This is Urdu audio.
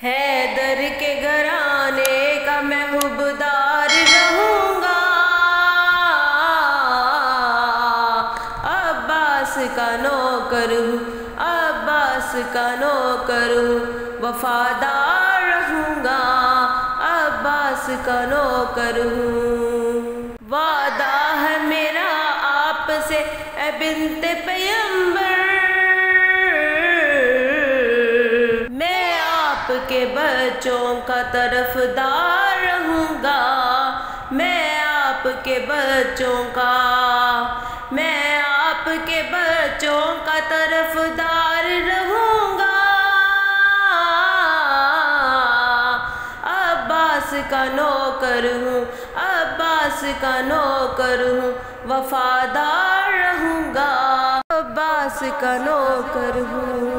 حیدر کے گھرانے کا میں حبدار رہوں گا، عباس کا نوکر ہوں، عباس کا نوکر ہوں، وفادار رہوں گا، عباس کا نوکر ہوں۔ وعدہ ہے میرا آپ سے اے بنت پیغمبر، میں آپ کے بچوں کا طرفدار رہوں گا، میں آپ کے بچوں کا طرفدار رہوں گا، عباس کا نوکر ہوں، عباس کا نوکر ہوں، وفادار رہوں گا، عباس کا نوکر ہوں۔